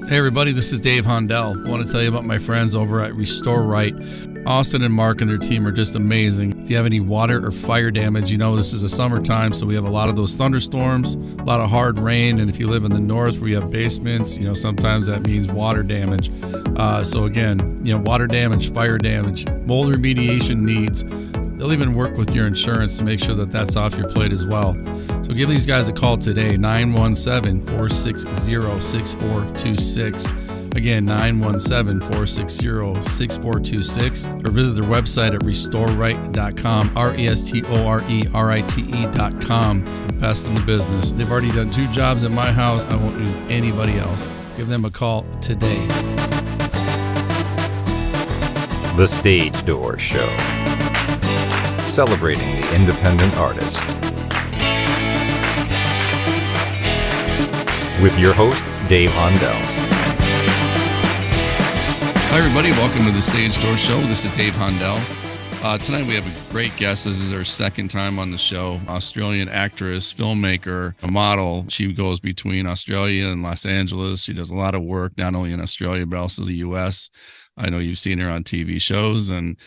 Hey everybody, this is Dave Hondel. I want to tell you about my friends over at Restore Right. Austin and Mark and their team are just amazing. If you have any water or fire damage, you know this is the summertime, so we have a lot of those thunderstorms, a lot of hard rain, and if you live in the north where you have basements, sometimes that means water damage. So again, water damage, fire damage, mold remediation needs. They'll even work with your insurance to make sure that that's off your plate as well. So give these guys a call today, 917-460-6426. Again, 917-460-6426, or visit their website at restoreright.com, RESTORERITE.com. The best in the business. They've already done 2 jobs at my house. I won't use anybody else. Give them a call today. The Stage Door Show, celebrating the independent artist. With your host, Dave Hondel. Hi, everybody. Welcome to the Stage Door Show. This is Dave Hondel. Tonight we have a great guest. This is our second time on the show. Australian actress, filmmaker, a model. She goes between Australia and Los Angeles. She does a lot of work, not only in Australia, but also the U.S. I know you've seen her on TV shows and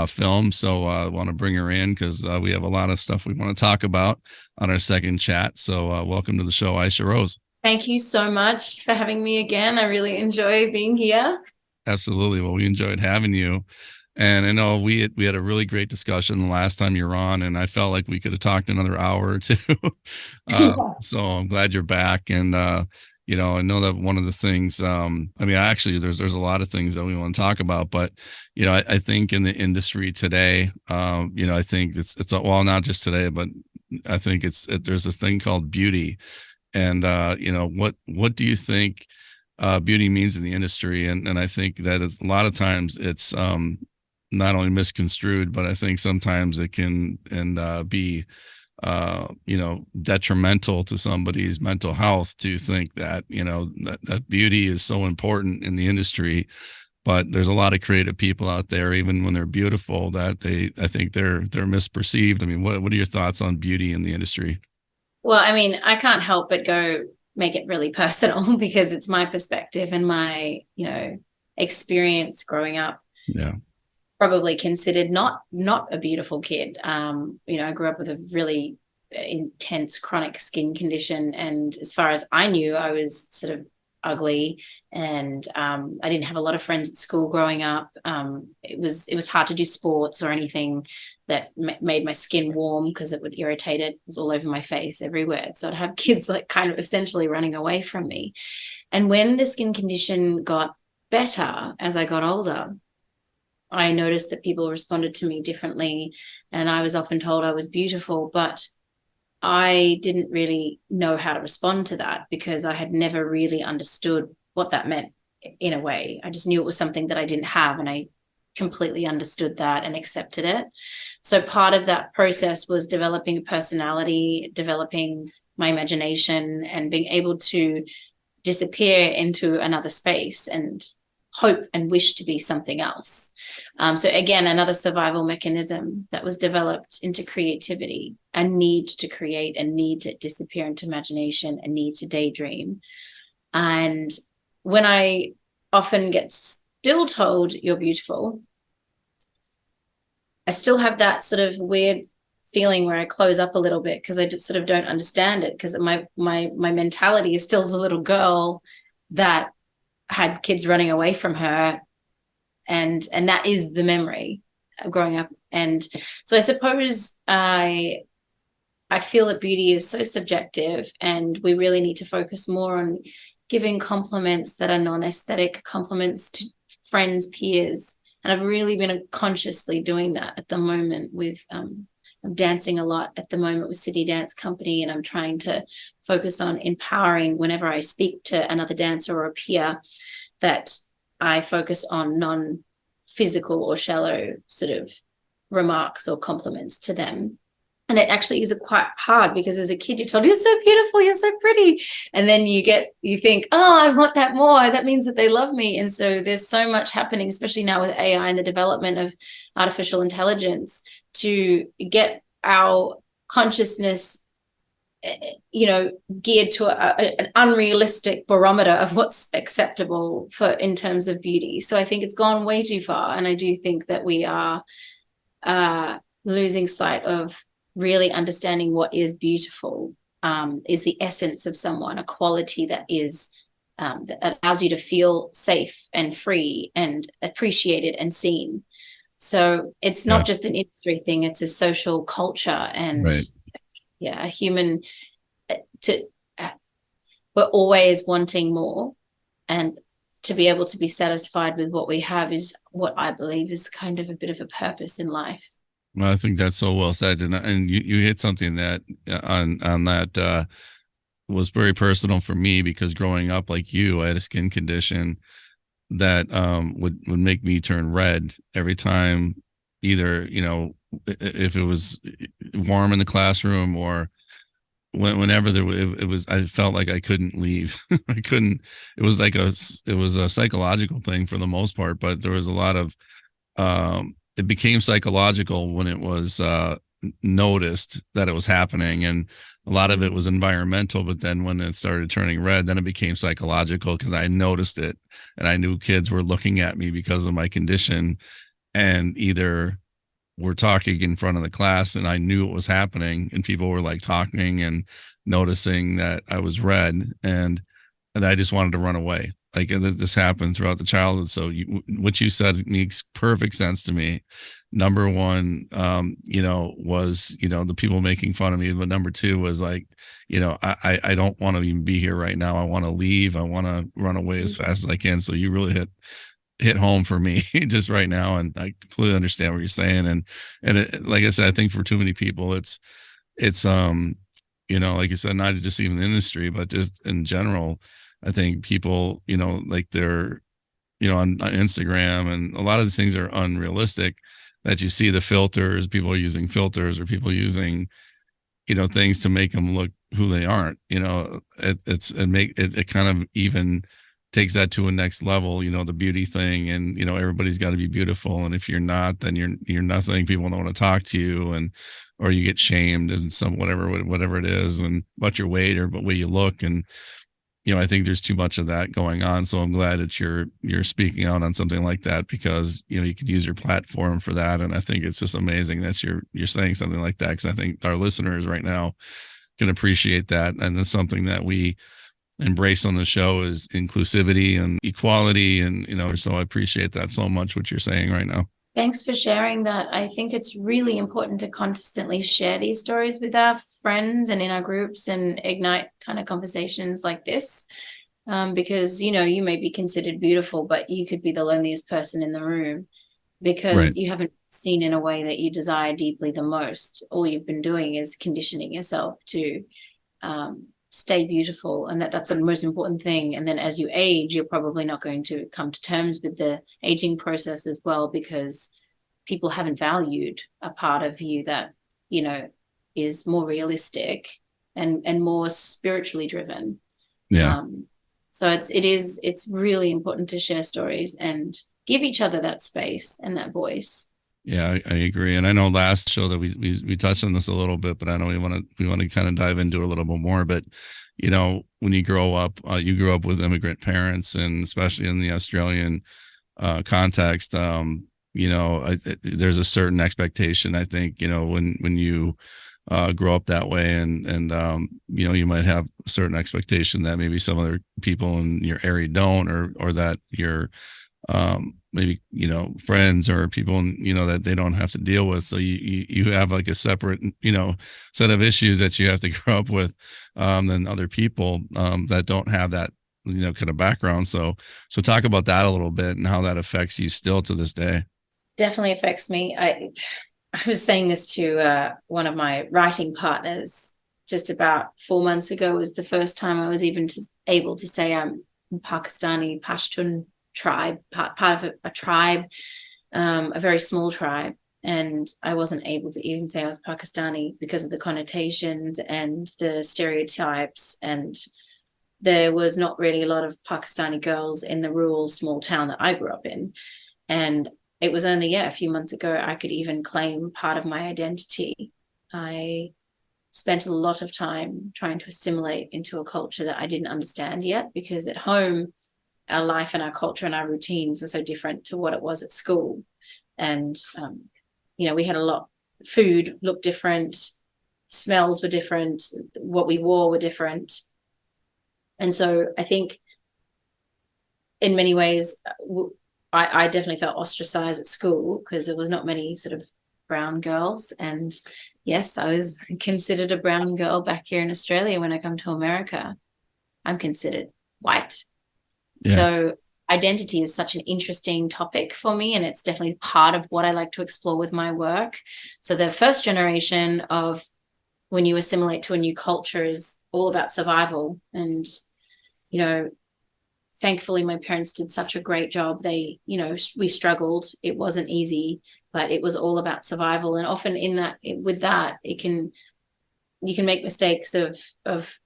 film, so I want to bring her in because we have a lot of stuff we want to talk about on our second chat. So welcome to the show, Ayeshah Rose. Thank you so much for having me again. I really enjoy being here. Absolutely. Well, we enjoyed having you. And I know we had a really great discussion the last time you were on, and I felt like we could have talked another hour or two. So I'm glad you're back. And, I know that one of the things, there's a lot of things that we want to talk about, but, I think in the industry today, I think it's well, not just today, but I think there's this thing called beauty. And, what do you think beauty means in the industry? And I think that a lot of times it's not only misconstrued, but I think sometimes it can be, detrimental to somebody's mental health to think that, that beauty is so important in the industry. But there's a lot of creative people out there, even when they're beautiful, that I think they're misperceived. I mean, what are your thoughts on beauty in the industry? Well, I can't help but go make it really personal because it's my perspective and my, experience growing up. Yeah. Probably considered not a beautiful kid. I grew up with a really intense chronic skin condition. And as far as I knew, I was sort of ugly, and I didn't have a lot of friends at school growing up. It was hard to do sports or anything that made my skin warm because it would irritate it. It was all over my face everywhere. So I'd have kids like kind of essentially running away from me. And when the skin condition got better as I got older, I noticed that people responded to me differently, and I was often told I was beautiful, but I didn't really know how to respond to that because I had never really understood what that meant in a way. I just knew it was something that I didn't have, and I completely understood that and accepted it. So part of that process was developing a personality, developing my imagination, and being able to disappear into another space and hope and wish to be something else. So again, another survival mechanism that was developed into creativity, a need to create, a need to disappear into imagination, a need to daydream. And when I often get still told you're beautiful, I still have that sort of weird feeling where I close up a little bit because I just sort of don't understand it, because my mentality is still the little girl that had kids running away from her, and that is the memory of growing up. And so I suppose I feel that beauty is so subjective, and we really need to focus more on giving compliments that are non-aesthetic compliments to friends, peers. And I've really been consciously doing that at the moment with I'm dancing a lot at the moment with City Dance Company, and I'm trying to focus on empowering whenever I speak to another dancer or a peer, that I focus on non-physical or shallow sort of remarks or compliments to them. And it actually is quite hard because as a kid, you're told, you're so beautiful, you're so pretty. And then you think, oh, I want that more. That means that they love me. And so there's so much happening, especially now with AI and the development of artificial intelligence, to get our consciousness geared to an unrealistic barometer of what's acceptable for in terms of beauty. So I think it's gone way too far, and I do think that we are losing sight of really understanding what is beautiful, is the essence of someone, a quality that is that allows you to feel safe and free and appreciated and seen. So it's not just an industry thing, it's a social culture, and a human we're always wanting more, and to be able to be satisfied with what we have is what I believe is kind of a bit of a purpose in life. Well, I think that's so well said, and you hit something that on that was very personal for me, because growing up like you, I had a skin condition that would make me turn red every time, either if it was warm in the classroom, or whenever it was, I felt like I couldn't leave. I couldn't. It was a psychological thing for the most part, but there was a lot of it became psychological when it was noticed that it was happening, and a lot of it was environmental. But then when it started turning red, then it became psychological, because I noticed it, and I knew kids were looking at me because of my condition, and either were talking in front of the class, and I knew it was happening, and people were like talking and noticing that I was red, and I just wanted to run away. Like, this happened throughout the childhood. So what you said makes perfect sense to me. Number one, was, the people making fun of me. But number two was like, I don't want to even be here right now. I want to leave. I want to run away as fast as I can. So you really hit home for me just right now. And I completely understand what you're saying. And like I said, I think for too many people, it's like you said, not just even the industry, but just in general. I think people, like they're, on Instagram, and a lot of these things are unrealistic, that you see the filters, people are using filters, or people using, things to make them look who they aren't. It kind of even takes that to a next level, the beauty thing, and, everybody's got to be beautiful. And if you're not, then you're nothing. People don't want to talk to you, or you get shamed, and whatever it is, and about your weight or what way you look. And, I think there's too much of that going on. So I'm glad that you're speaking out on something like that, because, you can use your platform for that. And I think it's just amazing that you're saying something like that, because I think our listeners right now can appreciate that. And that's something that we embrace on the show, is inclusivity and equality. And, so I appreciate that so much, what you're saying right now. Thanks for sharing that. I think it's really important to constantly share these stories with our friends and in our groups, and ignite kind of conversations like this, because, you may be considered beautiful, but you could be the loneliest person in the room, because you haven't seen in a way that you desire deeply the most. All you've been doing is conditioning yourself to stay beautiful, and that's the most important thing. And then as you age, you're probably not going to come to terms with the aging process as well, because people haven't valued a part of you that is more realistic and more spiritually driven. So it's really important to share stories and give each other that space and that voice. Yeah, I agree. And I know last show that we touched on this a little bit, but I know we want to kind of dive into it a little bit more. But, when you grow up, you grew up with immigrant parents, and especially in the Australian context, there's a certain expectation, I think, when you grow up that way, and you might have a certain expectation that maybe some other people in your area don't, or that you're maybe friends or people that they don't have to deal with. So you have like a separate set of issues that you have to grow up with than other people that don't have that kind of background. So talk about that a little bit, and how that affects you still to this day. Definitely affects me. I was saying this to one of my writing partners just about 4 months ago. Was the first time I was even able to say I'm Pakistani Pashtun tribe, part of a tribe, a very small tribe, and I wasn't able to even say I was Pakistani because of the connotations and the stereotypes, and there was not really a lot of Pakistani girls in the rural small town that I grew up in. And it was only a few months ago I could even claim part of my identity. I spent a lot of time trying to assimilate into a culture that I didn't understand yet, because at home, our life and our culture and our routines were so different to what it was at school. And, we had a lot, food looked different, smells were different, what we wore were different. And so I think in many ways, I definitely felt ostracized at school because there was not many sort of brown girls. And yes, I was considered a brown girl back here in Australia. When I come to America, I'm considered white. Yeah. So identity is such an interesting topic for me, and it's definitely part of what I like to explore with my work. So the first generation of when you assimilate to a new culture is all about survival. And, thankfully my parents did such a great job. They, we struggled. It wasn't easy, but it was all about survival. And often with that, you can make mistakes of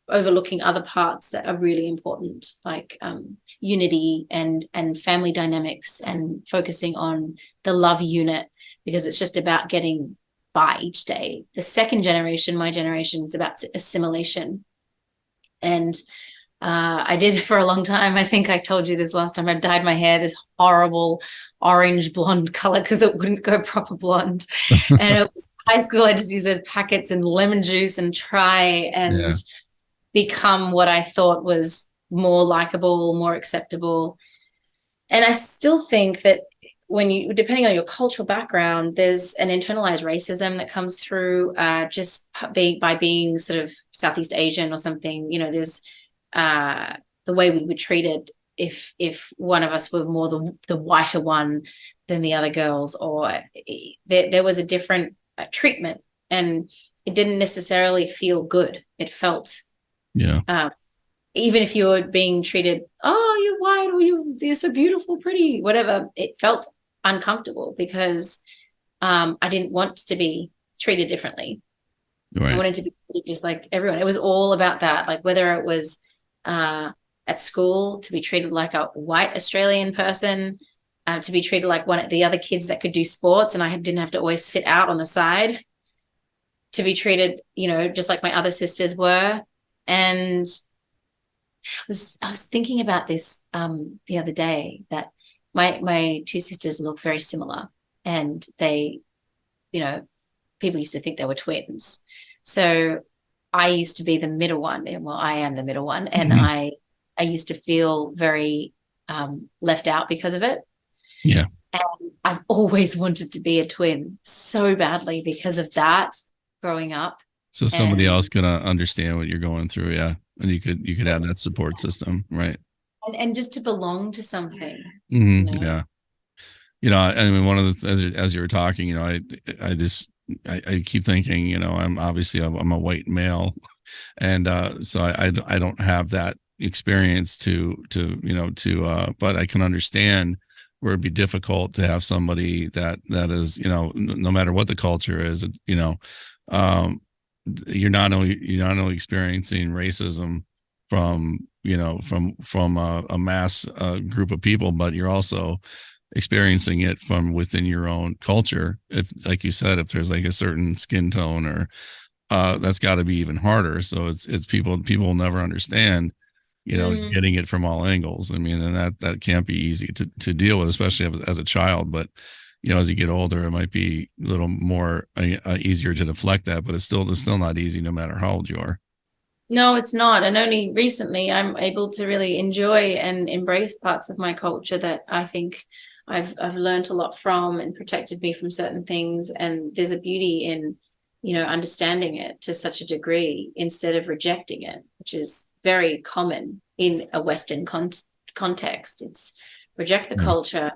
overlooking other parts that are really important, like unity and family dynamics, and focusing on the love unit, because it's just about getting by each day. The second generation, my generation, is about assimilation. And I did for a long time. I think I told you this last time. I dyed my hair this horrible orange blonde color because it wouldn't go proper blonde. And it was high school. I just used those packets and lemon juice and try and become what I thought was more likable, more acceptable. And I still think that depending on your cultural background, there's an internalized racism that comes through just by being sort of Southeast Asian or something. There's the way we were treated if one of us were more the whiter one than the other girls, or there was a different treatment, and it didn't necessarily feel good. It felt even if you were being treated, oh, you're white, or you're so beautiful, pretty, whatever, it felt uncomfortable because I didn't want to be treated differently. Right. I wanted to be just like everyone. It was all about that, like whether it was at school to be treated like a white Australian person, to be treated like one of the other kids that could do sports, and I didn't have to always sit out on the side, to be treated, just like my other sisters were. And I was thinking about this the other day, that my two sisters look very similar, and they, people used to think they were twins. So I used to be the middle one, and I am the middle one, and I used to feel very left out because of it. Yeah. And I've always wanted to be a twin so badly because of that growing up. So somebody else could understand what you're going through. Yeah. And you could have that support system. Right. And just to belong to something. Mm-hmm. Yeah. I mean, one of the, as you were talking, I keep thinking, I'm a white male, and so I don't have that experience but I can understand where it'd be difficult to have somebody that is, no matter what the culture is, you're not only experiencing racism from a mass group of people, but you're also experiencing it from within your own culture. If, like you said, if there's like a certain skin tone, or that's got to be even harder. So it's people will never understand, getting it from all angles. I mean, and that can't be easy to deal with, especially as a child. But as you get older, it might be a little more easier to deflect that, but it's still not easy, no matter how old you are. No, it's not. And only recently I'm able to really enjoy and embrace parts of my culture that I think I've learned a lot from, and protected me from certain things. And there's a beauty in, understanding it to such a degree instead of rejecting it, which is very common in a Western context. It's reject the culture,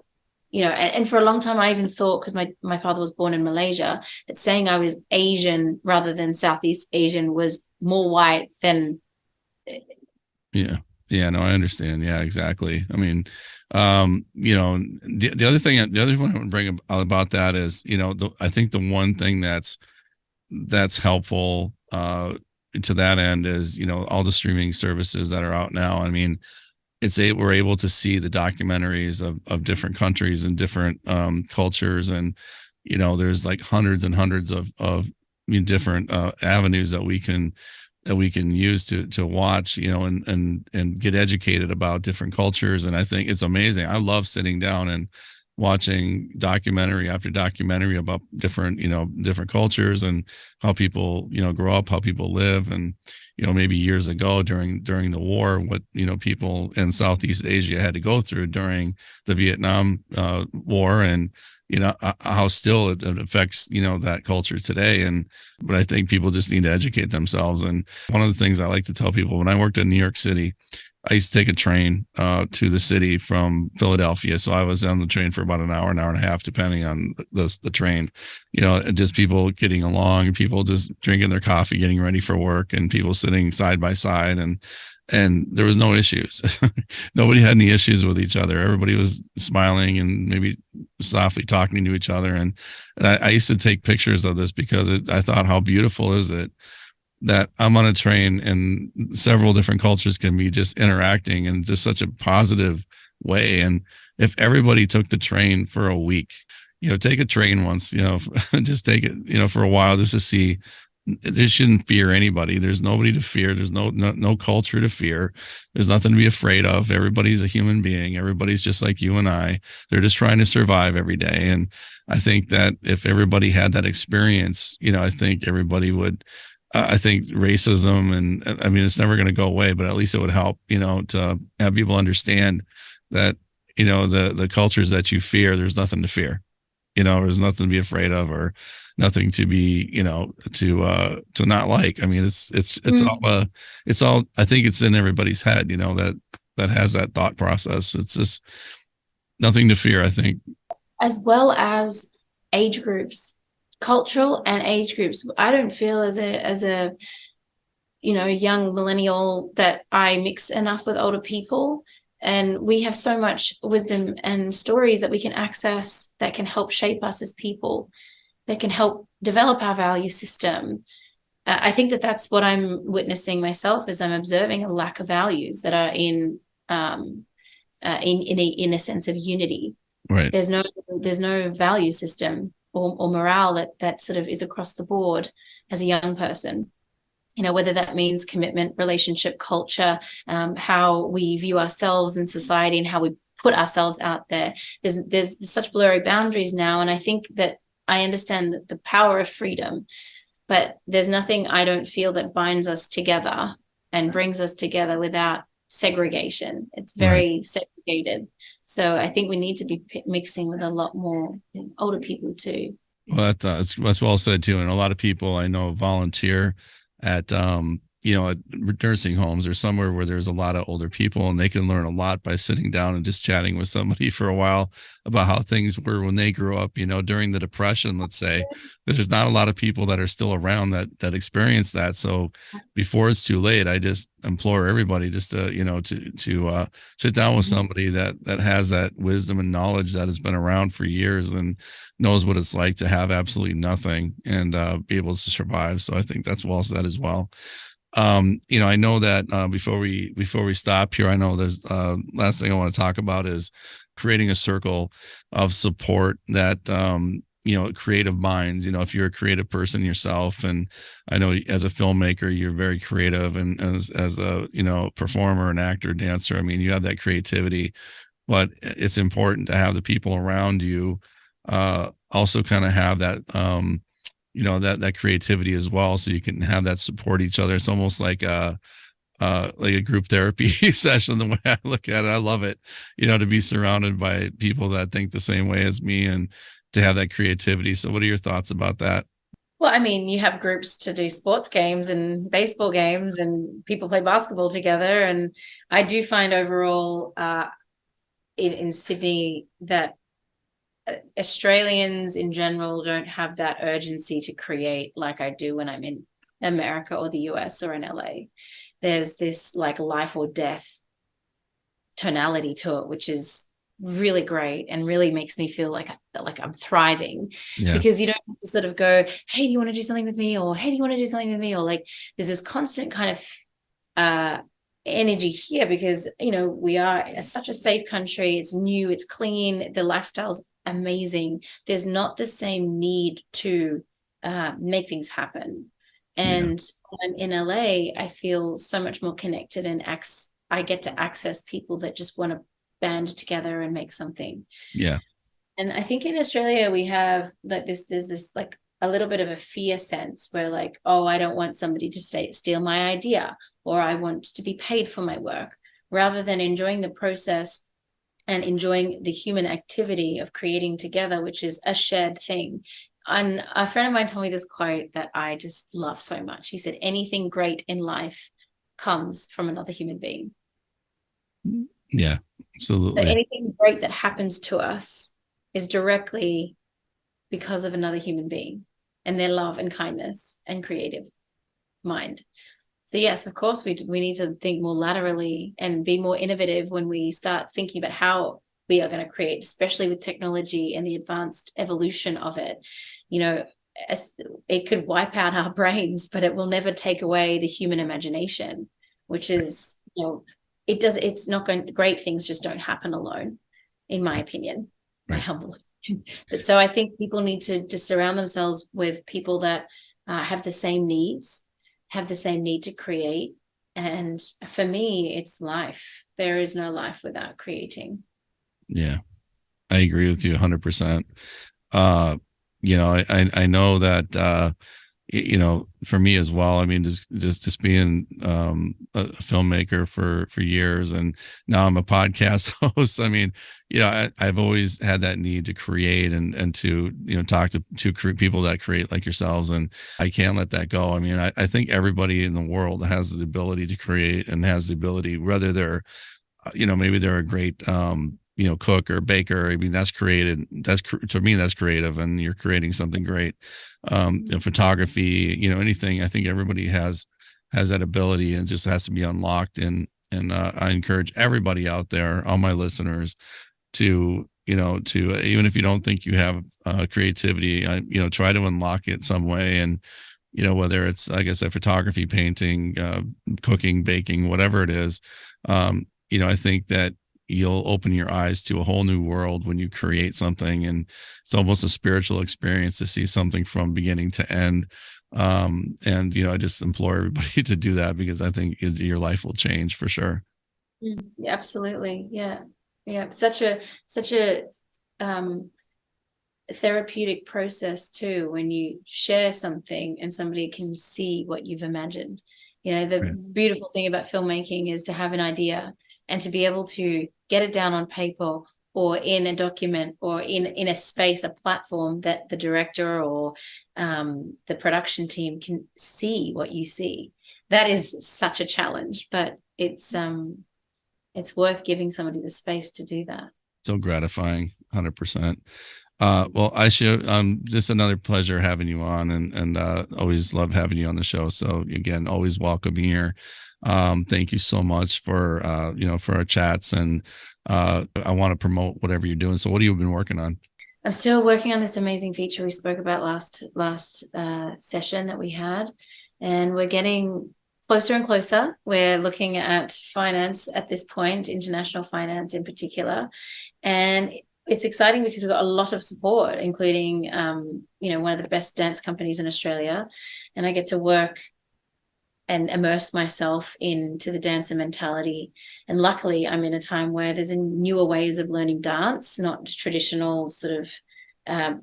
and for a long time I even thought, because my father was born in Malaysia, that saying I was Asian rather than Southeast Asian was more white than. Yeah. No, I understand. Yeah, exactly. I mean, the other thing I want to bring about that is, I think the one thing that's helpful to that end is, all the streaming services that are out now. I mean, we're able to see the documentaries of different countries and different cultures, and there's like hundreds and hundreds of different avenues that we can use to watch, and get educated about different cultures. And I think it's amazing. I love sitting down and watching documentary after documentary about different cultures and how people, grow up, how people live. And, maybe years ago during the war, what, people in Southeast Asia had to go through during the Vietnam War, and, how still it affects, that culture today. But I think people just need to educate themselves. And one of the things I like to tell people, when I worked in New York City, I used to take a train to the city from Philadelphia. So I was on the train for about an hour and a half, depending on the train, just people getting along, people just drinking their coffee, getting ready for work, and people sitting side by side. And there was no issues. Nobody had any issues with each other. Everybody was smiling and maybe softly talking to each other. And I used to take pictures of this because I thought, how beautiful is it that I'm on a train and several different cultures can be just interacting in just such a positive way. And if everybody took the train for a week, take a train once, just take it, for a while, just to see. They shouldn't fear anybody. There's nobody to fear. There's no culture to fear. There's nothing to be afraid of. Everybody's a human being. Everybody's just like you and I. They're just trying to survive every day. And I think that if everybody had that experience, I think everybody would. I think racism, and I mean, it's never going to go away, but at least it would help, to have people understand that, the cultures that you fear, there's nothing to fear. There's nothing to be afraid of, or nothing to be, to not like. I mean, it's all, I think it's in everybody's head, that has that thought process. It's just nothing to fear, I think. As well as age groups, cultural and age groups. I don't feel as a young millennial that I mix enough with older people. And we have so much wisdom and stories that we can access that can help shape us as people, that can help develop our value system. I think that that's what I'm witnessing myself, as I'm observing a lack of values that are in a sense of unity. Right. There's no value system or morale that sort of is across the board as a young person. Whether that means commitment, relationship, culture, how we view ourselves in society, and how we put ourselves out there. There's such blurry boundaries now. And I think that I understand the power of freedom, but there's nothing, I don't feel, that binds us together and brings us together without segregation. It's very segregated. So I think we need to be mixing with a lot more older people too. Well, that's well said too. And a lot of people I know volunteer at at nursing homes or somewhere where there's a lot of older people, and they can learn a lot by sitting down and just chatting with somebody for a while about how things were when they grew up, during the Depression, let's say. But there's not a lot of people that are still around that experience that. So before it's too late, I just implore everybody just to, to sit down with somebody that has that wisdom and knowledge that has been around for years and knows what it's like to have absolutely nothing and be able to survive. So I think that's well said as well. I know that before we stop here, I know there's last thing I want to talk about is creating a circle of support that creative minds. If you're a creative person yourself, and I know as a filmmaker you're very creative, and as a performer, an actor, dancer, I mean, you have that creativity, but it's important to have the people around you also kind of have that that creativity as well, so you can have that support each other. It's almost like a group therapy session, the way I look at it. I love it, to be surrounded by people that think the same way as me and to have that creativity. So what are your thoughts about that? Well, I mean, you have groups to do sports games and baseball games, and people play basketball together. And I do find overall in Sydney that Australians in general don't have that urgency to create like I do when I'm in America or the US or in LA. There's this like life or death tonality to it, which is really great and really makes me feel like I'm thriving. Yeah. Because you don't have to sort of go, hey, do you want to do something with me? Or hey, do you want to do something with me? Or like there's this constant kind of energy here, because we are such a safe country. It's new, it's clean, the lifestyle's amazing. There's not the same need to make things happen. And when I'm in LA, I feel so much more connected, and I get to access people that just want to band together and make something. Yeah. And I think in Australia we have like there's this like a little bit of a fear sense where like, oh, I don't want somebody to steal my idea, or I want to be paid for my work, rather than enjoying the process and enjoying the human activity of creating together, which is a shared thing. And a friend of mine told me this quote that I just love so much. He said, anything great in life comes from another human being. Yeah, So absolutely. anything great that happens to us is directly because of another human being and their love and kindness and creative mind. So yes, of course, we need to think more laterally and be more innovative when we start thinking about how we are going to create, especially with technology and the advanced evolution of it. You know, it could wipe out our brains, but it will never take away the human imagination, which is, you know, it's not going, great things just don't happen alone, in my opinion, my humble opinion. But so I think people need to just surround themselves with people that have the same needs, have the same need to create. And for me, it's life. There is no life without creating. Yeah, I agree with you 100%. You know, I know that, you know, for me as well, I mean, just being a filmmaker for years, and now I'm a podcast host. I mean, you know, I've always had that need to create and to, you know, talk to people that create like yourselves, and I can't let that go. I mean, I think everybody in the world has the ability to create, and has the ability, whether they're, you know, maybe they're a great you know, cook or baker. I mean, that's created. To me, that's creative, and you're creating something great. You know, photography, you know, anything. I think everybody has that ability, and just has to be unlocked. And I encourage everybody out there, all my listeners, to, you know, to even if you don't think you have creativity, you know, try to unlock it some way. And you know, whether it's, like I said, photography, painting, cooking, baking, whatever it is, you know, I think that you'll open your eyes to a whole new world when you create something, and it's almost a spiritual experience to see something from beginning to end. And you know, I just implore everybody to do that, because I think your life will change for sure. Yeah, absolutely. Yeah. Such a therapeutic process too, when you share something and somebody can see what you've imagined. You know, the beautiful thing about filmmaking is to have an idea and to be able to get it down on paper or in a document or in a space, a platform that the director or the production team can see what you see. That is such a challenge, but it's worth giving somebody the space to do that. So gratifying, 100%. Well, Ayeshah, just another pleasure having you on, and always love having you on the show. So again, always welcome here. Thank you so much for you know, for our chats, and I want to promote whatever you're doing. So what have you been working on? I'm still working on this amazing feature we spoke about last session that we had, and we're getting closer and closer. We're looking at finance at this point, international finance in particular, and it's exciting because we've got a lot of support, including you know, one of the best dance companies in Australia, and I get to work and immerse myself into the dancer mentality. And luckily, I'm in a time where there's newer ways of learning dance, not traditional sort of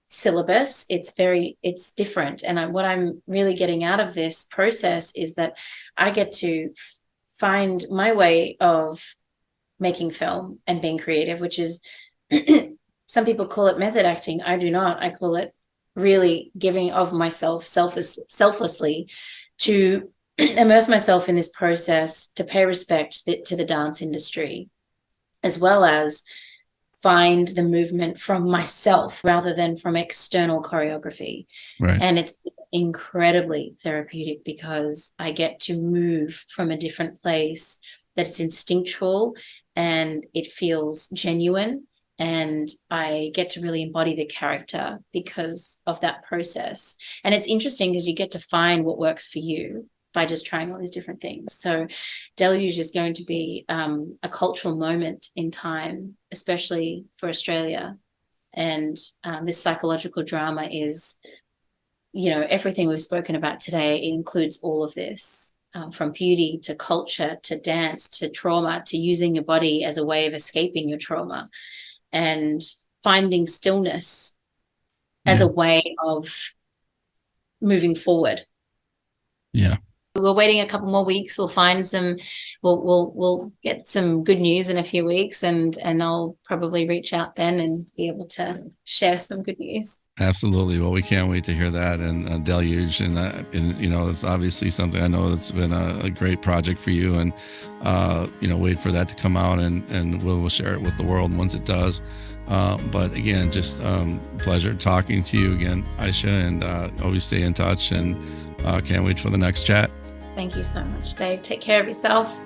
syllabus. It's different. And what I'm really getting out of this process is that I get to find my way of making film and being creative, which is some people call it method acting. I do not. I call it really giving of myself selflessly to immerse myself in this process, to pay respect to the dance industry, as well as find the movement from myself rather than from external choreography. Right. And it's incredibly therapeutic because I get to move from a different place, that it's instinctual and it feels genuine. And I get to really embody the character because of that process. And it's interesting because you get to find what works for you by just trying all these different things. So Deluge is going to be a cultural moment in time, especially for Australia. And this psychological drama is, you know, everything we've spoken about today. It includes all of this, from beauty to culture to dance to trauma to using your body as a way of escaping your trauma and finding stillness as a way of moving forward. Yeah. We're waiting a couple more weeks. We'll find some, we'll get some good news in a few weeks, and I'll probably reach out then and be able to share some good news. Absolutely. Well, we can't wait to hear that. And Deluge, and you know, it's obviously something I know that's been a great project for you, and you know, wait for that to come out, and we'll share it with the world once it does. But again, just pleasure talking to you again, Ayeshah, and always stay in touch, and can't wait for the next chat. Thank you so much, Dave. Take care of yourself.